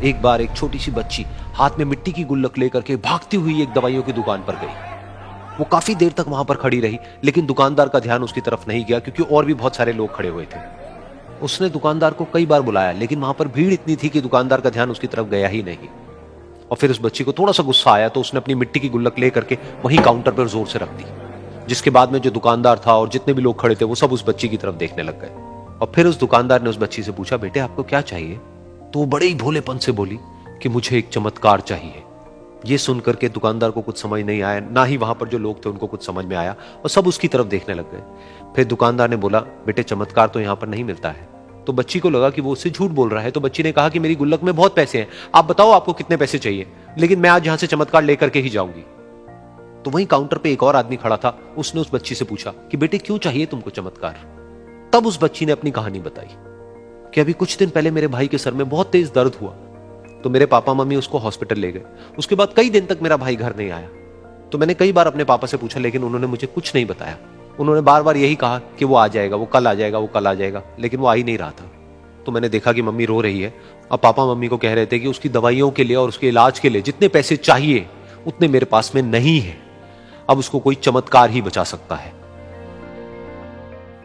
एक बार एक छोटी सी बच्ची हाथ में मिट्टी की गुल्लक लेकर के भागती हुई एक दवाइयों की दुकान पर गई। वो काफी देर तक वहां पर खड़ी रही, लेकिन दुकानदार का ध्यान उसकी तरफ नहीं गया क्योंकि और भी बहुत सारे लोग खड़े हुए थे। उसने दुकानदार को कई बार बुलाया, लेकिन वहां पर भीड़ इतनी थी कि दुकानदार का ध्यान उसकी तरफ गया ही नहीं। और फिर उस बच्ची को थोड़ा सा गुस्सा आया तो उसने अपनी मिट्टी की गुल्लक लेकर के वहीं काउंटर पर जोर से रख दी, जिसके बाद में जो दुकानदार था और जितने भी लोग खड़े थे वो सब उस बच्ची की तरफ देखने लग गए। और फिर उस दुकानदार ने उस बच्ची से पूछा, बेटे आपको क्या चाहिए? तो वो बड़े ही भोलेपन से बोली कि मुझे एक चमत्कार चाहिए। ये सुनकर के दुकानदार को कुछ समझ नहीं आया, ना ही वहां पर जो लोग थे उनको कुछ समझ में आया, और सब उसकी तरफ देखने लग गए। फिर दुकानदार ने बोला, बेटे चमत्कार तो यहां पर नहीं मिलता है। तो बच्ची को लगा कि वो उससे झूठ बोल रहा है, तो बच्ची ने कहा कि मेरी गुल्लक में बहुत पैसे हैं, आप बताओ आपको कितने पैसे चाहिए, लेकिन मैं आज यहां से चमत्कार लेकर के ही जाऊंगी। तो वहीं काउंटर पे एक और आदमी खड़ा था, उसने उस बच्ची से पूछा कि बेटे क्यों चाहिए तुमको चमत्कार? तब उस बच्ची ने अपनी कहानी बताई कि अभी कुछ दिन पहले मेरे भाई के सर में बहुत तेज दर्द हुआ, तो मेरे पापा मम्मी उसको हॉस्पिटल ले गए। उसके बाद कई दिन तक मेरा भाई घर नहीं आया। तो मैंने कई बार अपने पापा से पूछा, लेकिन उन्होंने मुझे कुछ नहीं बताया। उन्होंने बार बार यही कहा कि वो आ जाएगा, वो कल आ जाएगा, वो कल आ जाएगा, लेकिन वो आ ही नहीं रहा था। तो मैंने देखा कि मम्मी रो रही है, और पापा मम्मी को कह रहे थे कि उसकी दवाइयों के लिए और उसके इलाज के लिए जितने पैसे चाहिए उतने मेरे पास में नहीं है, अब उसको कोई चमत्कार ही बचा सकता है।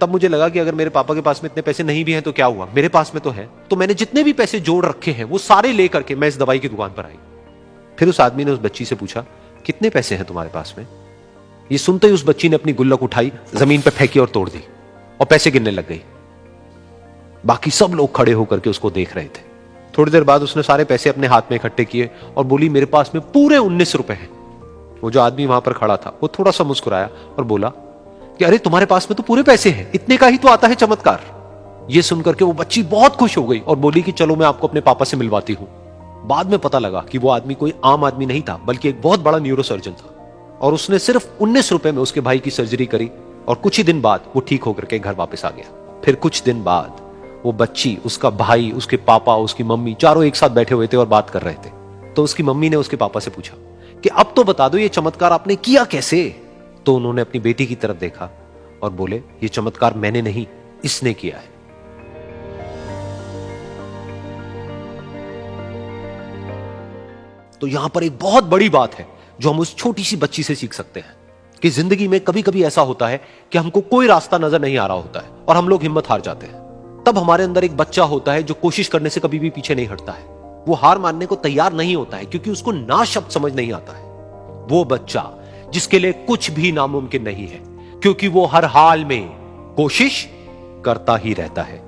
तब मुझे लगा कि अगर मेरे पापा के पास में इतने पैसे नहीं भी हैं तो क्या हुआ, मेरे पास में तो है। तो मैंने जितने भी पैसे जोड़ रखे हैं वो सारे लेकर के मैं इस दवाई की दुकान पर आई। फिर उस आदमी ने उस बच्ची से पूछा, कितने पैसे हैं तुम्हारे पास में? ये सुनते ही उस बच्ची ने अपनी गुल्लक उठाई, जमीन पर फेंकी और तोड़ दी, और पैसे गिनने लग गई। बाकी सब लोग खड़े होकर के उसको देख रहे थे। थोड़ी देर बाद उसने सारे पैसे अपने हाथ में इकट्ठे किए और बोली, मेरे पास में पूरे 19 रुपए हैं। वो जो आदमी वहां पर खड़ा था वो थोड़ा सा मुस्कुराया और बोला कि अरे तुम्हारे पास में तो पूरे पैसे हैं, इतने का ही तो आता है चमत्कार। ये सुनकर के वो बच्ची बहुत खुश हो गई और बोली कि चलो मैं आपको अपने पापा से मिलवाती हूं। बाद में पता लगा कि वो आदमी कोई आम आदमी नहीं था, बल्कि एक बहुत बड़ा न्यूरोसर्जन था, और उसने सिर्फ 19 रुपए में उसके भाई की सर्जरी करी, और कुछ ही दिन बाद वो ठीक होकर के घर वापस आ गया। फिर कुछ दिन बाद वो बच्ची, उसका भाई, उसके पापा, उसकी मम्मी चारों एक साथ बैठे हुए थे और बात कर रहे थे। तो उसकी मम्मी ने उसके पापा से पूछा कि अब तो बता दो ये चमत्कार आपने किया कैसे? तो उन्होंने अपनी बेटी की तरफ देखा और बोले, ये चमत्कार मैंने नहीं, इसने किया है। तो यहां पर एक बहुत बड़ी बात है जो हम उस छोटी सी बच्ची से सीख सकते हैं कि जिंदगी में कभी कभी ऐसा होता है कि हमको कोई रास्ता नजर नहीं आ रहा होता है और हम लोग हिम्मत हार जाते हैं। तब हमारे अंदर एक बच्चा होता है जो कोशिश करने से कभी भी पीछे नहीं हटता है। वो हार मानने को तैयार नहीं होता है क्योंकि उसको ना शब्द समझ नहीं आता है। वो बच्चा जिसके लिए कुछ भी नामुमकिन नहीं है, क्योंकि वो हर हाल में कोशिश करता ही रहता है।